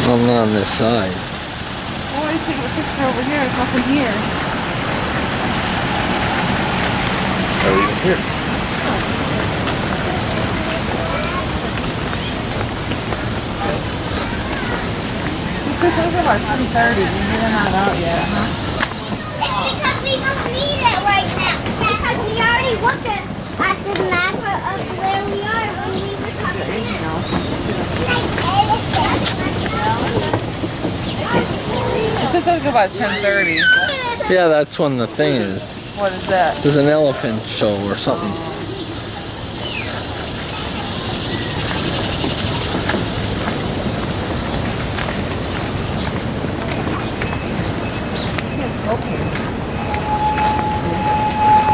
I'm on this side. Oh, I take a picture over here. There's nothing here. Not even here. It says something about 2:30. They're not out yet, huh? It's because we don't need it right now. Because we already looked at the map of where we are when we were coming in. It says something about 10:30. Yeah, that's when the thing is. What is that? There's an elephant show or something.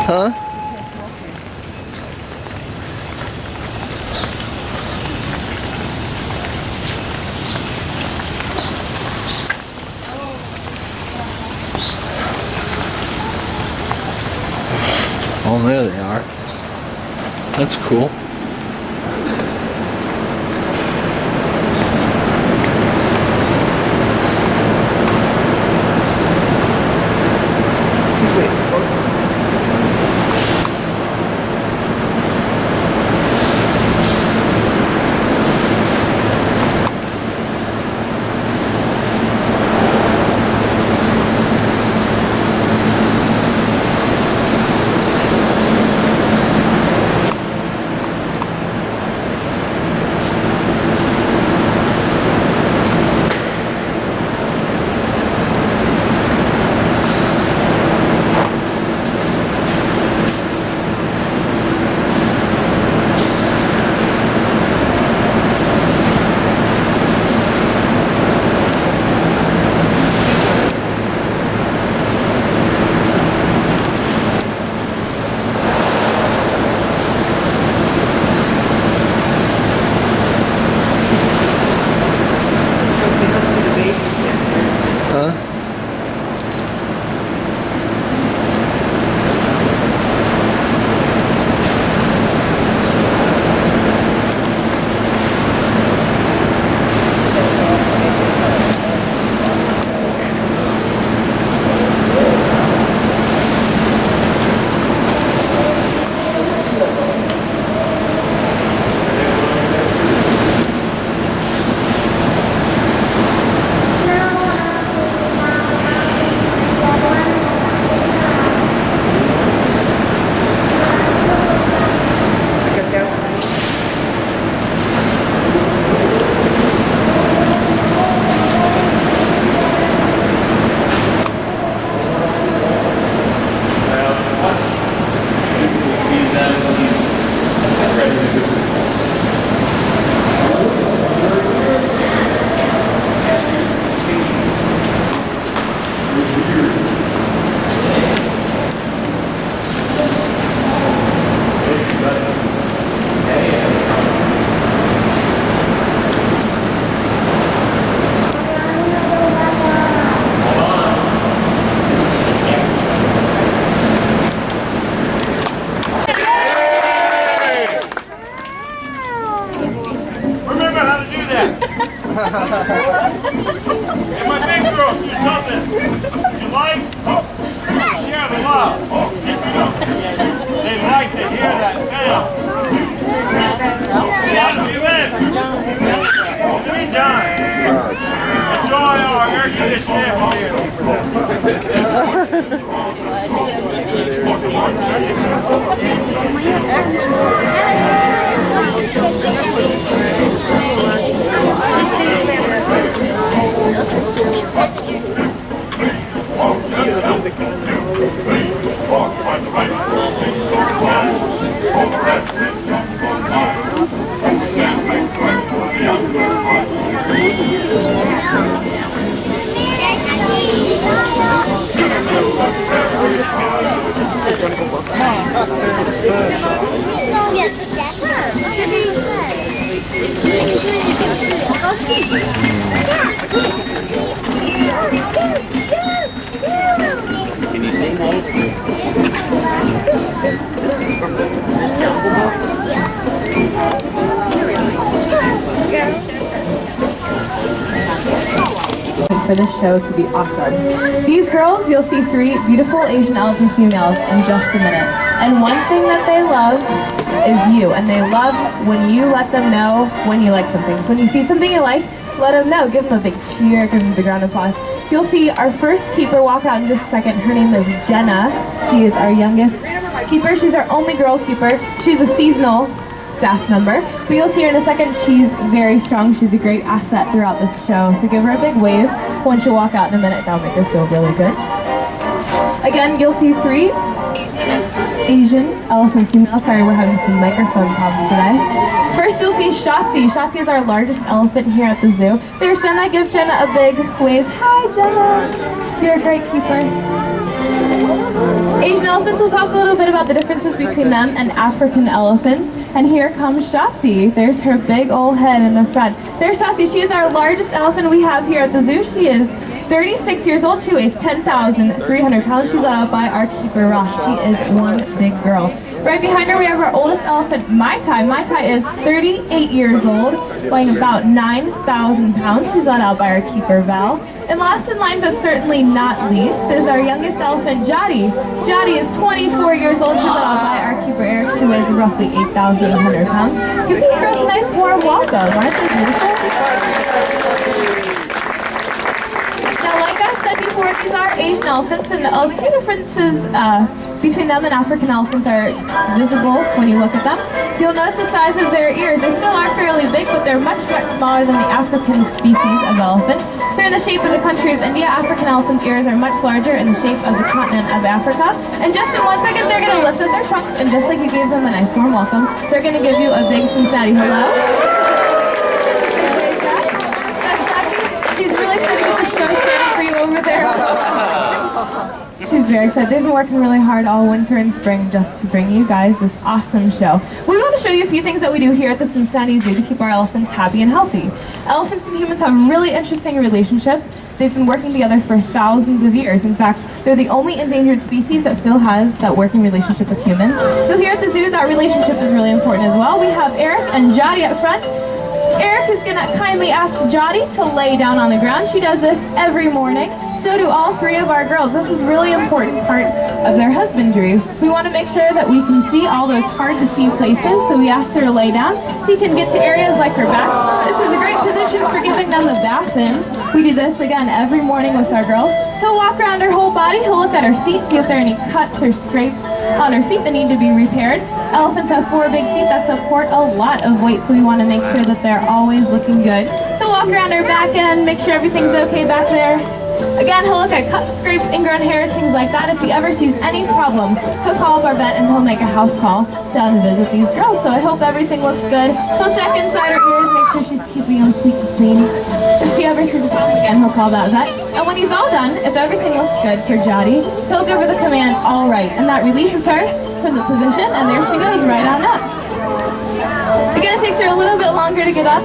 Huh? Oh, there they are. That's cool. Huh? Hey, my big girls, do something. Would you like? Share the love. They'd like to hear that sound. Yeah, you in? Look at me, John. Enjoy our air conditioning Can you see me? This is from this Jungle Book. Yeah. for this show to be awesome. These girls, you'll see 3 beautiful Asian elephant females in just a minute. And one thing that they love is you, and they love when you let them know when you like something. So when you see something you like, let them know. Give them a big cheer, give them a big round of applause. You'll see our first keeper walk out in just a second. Her name is Jenna. She is our youngest keeper. She's our only girl keeper. She's a seasonal staff member. But you'll see her in a second. She's very strong. She's a great asset throughout this show. So give her a big wave when she'll walk out in a minute. That'll make her feel really good. Again, you'll see 3 Asian elephant females. Sorry, we're having some microphone problems today. First, you'll see Shotzi. Shotzi is our largest elephant here at the zoo. There's Jenna. Give Jenna a big wave. Hi, Jenna. You're a great keeper. Asian elephants, we'll talk a little bit about the differences between them and African elephants. And here comes Shotzi. There's her big old head in the front. There's Shotzi. She is our largest elephant we have here at the zoo. She is 36 years old. She weighs 10,300 pounds. She's by our keeper, Ross. She is one big girl. Right behind her, we have our oldest elephant, Mai Tai. Mai Tai is 38 years old, weighing about 9,000 pounds. She's let out by our keeper, Val. And last in line, but certainly not least, is our youngest elephant, Jody. Jody is 24 years old. She's let out by our keeper, Eric. She weighs roughly 8,800 pounds. Give these girls a nice warm welcome. Aren't they beautiful? Now, like I said before, these are Asian elephants, and a few differences between them and African elephants are visible when you look at them. You'll notice the size of their ears. They still are fairly big, but they're much, much smaller than the African species of elephant. They're in the shape of the country of India. African elephants' ears are much larger in the shape of the continent of Africa. And just in 1 second, they're going to lift up their trunks, and just like you gave them a nice warm welcome, they're going to give you a big Cincinnati hello. She's really excited to get the show started for you over there. She's very excited. They've been working really hard all winter and spring just to bring you guys this awesome show. We want to show you a few things that we do here at the Cincinnati Zoo to keep our elephants happy and healthy. Elephants and humans have a really interesting relationship. They've been working together for thousands of years. In fact, they're the only endangered species that still has that working relationship with humans. So here at the zoo, that relationship is really important as well. We have Eric and Jody up front. Eric is going to kindly ask Jody to lay down on the ground. She does this every morning. So do all 3 of our girls. This is a really important part of their husbandry. We want to make sure that we can see all those hard-to-see places, so we ask her to lay down. He can get to areas like her back. This is a great position for giving them a bath in. We do this, again, every morning with our girls. He'll walk around her whole body. He'll look at her feet, see if there are any cuts or scrapes on her feet that need to be repaired. Elephants have 4 big feet that support a lot of weight, so we want to make sure that they're always looking good. He'll walk around her back end, make sure everything's okay back there. Again, he'll look at cuts, scrapes, ingrown hairs, things like that. If he ever sees any problem, he'll call up our vet and he'll make a house call down to visit these girls. So I hope everything looks good. He'll check inside her ears, make sure she's keeping them squeaky clean. If he ever sees a problem again, he'll call that vet. And when he's all done, if everything looks good for Jody, he'll give her the command, all right. And that releases her from the position, and there she goes, right on up. Again, it takes her a little bit longer to get up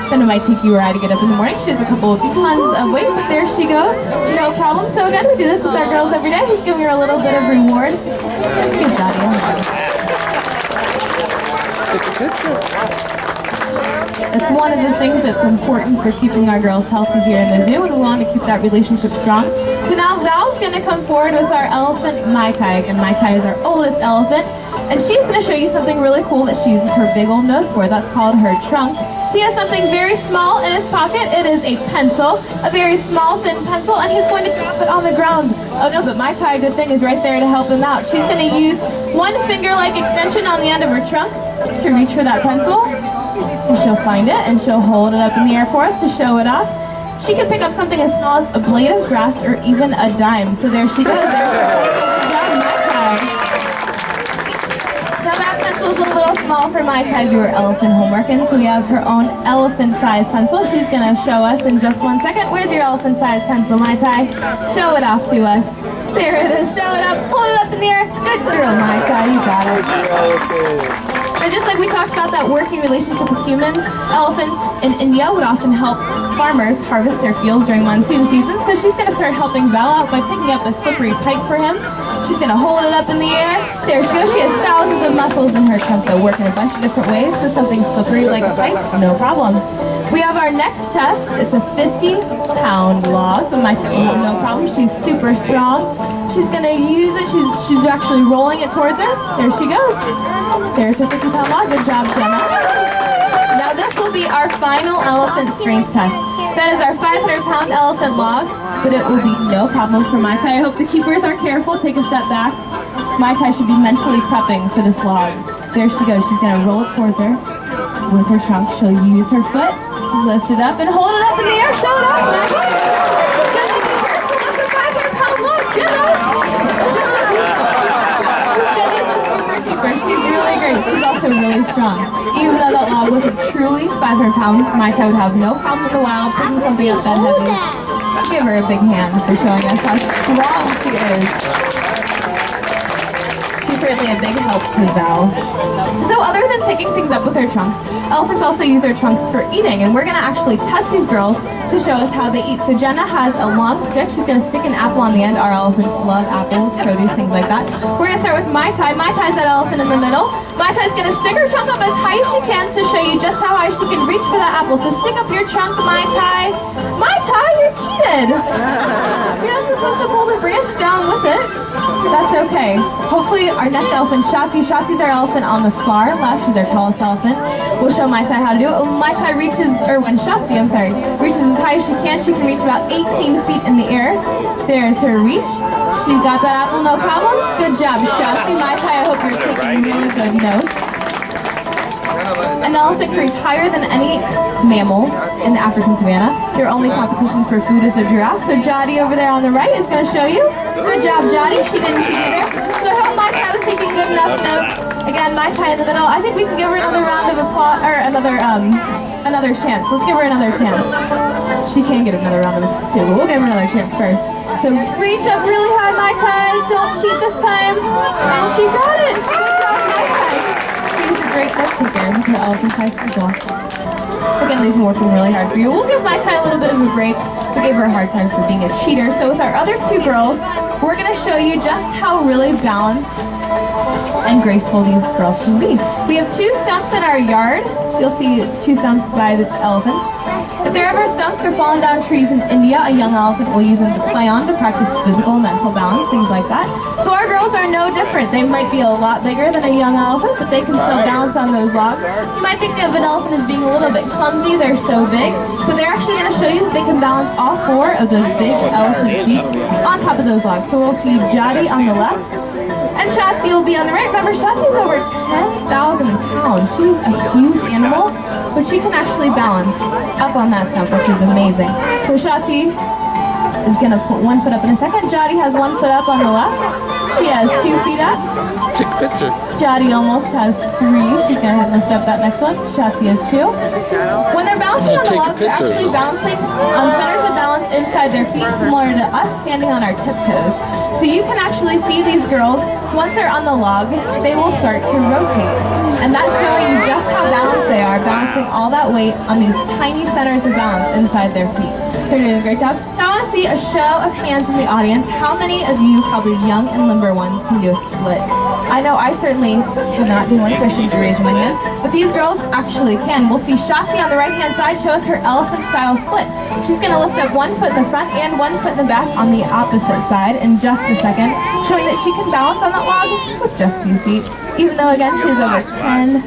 than it might take you or I to get up in the morning. She has a couple of tons of weight, but there she goes. No problem. So again, we do this with our girls every day. He's giving her a little bit of reward. Here's Daddy. It's one of the things that's important for keeping our girls healthy here in the zoo, and we want to keep that relationship strong. So now Val's going to come forward with our elephant, Mai Tai. And Mai Tai is our oldest elephant, and she's going to show you something really cool that she uses her big old nose for. That's called her trunk. He has something very small in his pocket. It is a pencil, a very small, thin pencil, and he's going to drop it on the ground. Oh no, but Mai Tai, good thing, is right there to help him out. She's going to use one finger-like extension on the end of her trunk to reach for that pencil. And she'll find it, and she'll hold it up in the air for us to show it off. She can pick up something as small as a blade of grass or even a dime. So there she goes. There's Mai Tai. Now that pencil's a little small for Mai Tai to do her elephant homework in, so we have her own elephant-sized pencil. She's going to show us in just 1 second. Where's your elephant-sized pencil, Mai Tai? Show it off to us. There it is. Show it up. Hold it up in the air. Good girl, Mai Tai. You got it. And just like we talked about that working relationship with humans, elephants in India would often help farmers harvest their fields during monsoon season. So she's going to start helping Val out by picking up a slippery pike for him. She's going to hold it up in the air. There she goes. She has thousands of muscles in her trunk that work in a bunch of different ways. So something slippery like a pike, no problem. We have our next test. It's a 50-pound log, but my son will have no problem. She's super strong. She's gonna use it. She's actually rolling it towards her. There she goes. There's her 50-pound log. Good job, Jenna. Now this will be our final elephant strength test. That is our 500-pound elephant log, but it will be no problem for Mai Tai. I hope the keepers are careful. Take a step back. Mai Tai should be mentally prepping for this log. There she goes. She's gonna roll it towards her with her trunk. She'll use her foot, lift it up, and hold it up in the air. Show it off. Just be careful. That's a 500-pound log, Jenna. Jenna's a super keeper. She's really great. She's also really strong. Even though that log wasn't truly 500 pounds, Mai Tai would have no problem in the wild picking something up that heavy. Let's give her a big hand for showing us how strong she is. She's certainly a big help to Val. So other than picking things up with their trunks, elephants also use their trunks for eating, and we're gonna actually test these girls to show us how they eat. So Jenna has a long stick. She's gonna stick an apple on the end. Our elephants love apples, produce, things like that. We're gonna start with Mai Tai. Mai Tai's that elephant in the middle. Mai Tai's gonna stick her trunk up as high as she can to show you just how high she can reach for that apple. So stick up your trunk, Mai Tai. Mai Tai, you're cheated. You're not supposed to pull the branch down with it. That's okay. Hopefully our next elephant, Shotzi. Shotzi's our elephant on the far left. She's our tallest elephant. We'll show Mai Tai how to do it. When Mai Tai reaches, or when Shotzi, reaches as high as she can reach about 18 feet in the air. There's her reach. She got that apple, no problem. Good job, Shotzi. Mai Tai, I hope you're taking really good notes. An elephant can reach higher than any mammal in the African savanna. Their only competition for food is a giraffe. So Jody over there on the right is going to show you. Good job, Jody. She didn't cheat either. So I hope Mai Tai was taking good enough notes. Again, Mai Tai in the middle. I think we can give her another round of applause, or another chance. Let's give her another chance. She can get another round of applause too, but we'll give her another chance first. So reach up really high, Mai Tai. Don't cheat this time. And she got it. Good job, Mai Tai. She's a great note taker. The elephant-sized people. Again, they've been working really hard for you. We'll give Mai Tai a little bit of a break. We gave her a hard time for being a cheater. So with our other two girls, we're going to show you just how really balanced and graceful these girls can be. We have two stumps in our yard. You'll see two stumps by the elephants. If there are ever stumps or fallen down trees in India, a young elephant will use them to play on to practice physical and mental balance, things like that. So our girls are no different. They might be a lot bigger than a young elephant, but they can still balance on those logs. You might think of an elephant as being a little bit clumsy. They're so big, but they're actually going to show you that they can balance all four of those big elephant feet on top of those logs. So we'll see Jody on the left, and Shotzi will be on the right. Remember, Shotzi's over 10,000 pounds. She's a huge animal, but she can actually balance up on that stump, which is amazing. So Shotzi is going to put one foot up in a second. Jody has one foot up on the left. She has 2 feet up. Take a picture. Jody almost has 3. She's going to lift up that next one. Shotzi has 2. When they're bouncing on the logs, they're actually bouncing on centers of balance inside their feet, similar to us standing on our tiptoes. So you can actually see these girls, once they're on the log, they will start to rotate. And that's showing you just how balanced they are, balancing all that weight on these tiny centers of balance inside their feet. They're doing a great job. Now I want to see a show of hands in the audience. How many of you, probably young and limber ones, can do a split? I know I certainly cannot do one, so I shouldn't be raising my hand. But these girls actually can. We'll see Shotzi on the right-hand side show us her elephant-style split. She's going to lift up 1 foot in the front and 1 foot in the back on the opposite side in just a second, showing that she can balance on that log with just 2 feet. Even though, again, she's over 10,000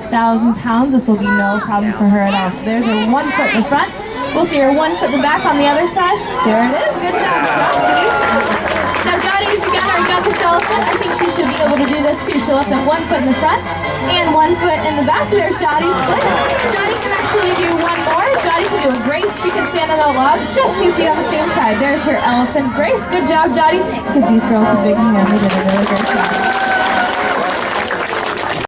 pounds, this will be no problem for her at all. So there's her 1 foot in the front. We'll see her 1 foot in the back on the other side. There it is. Good job, Shotzi. Now, Jody's again our youngest elephant. I think she should be able to do this too. She'll lift up 1 foot in the front and 1 foot in the back. There's Jody's split. Jody can actually do one more. Jody can do a grace. She can stand on a log, just 2 feet on the same side. There's her elephant grace. Good job, Jody. Give these girls a big hand. They did a really great job.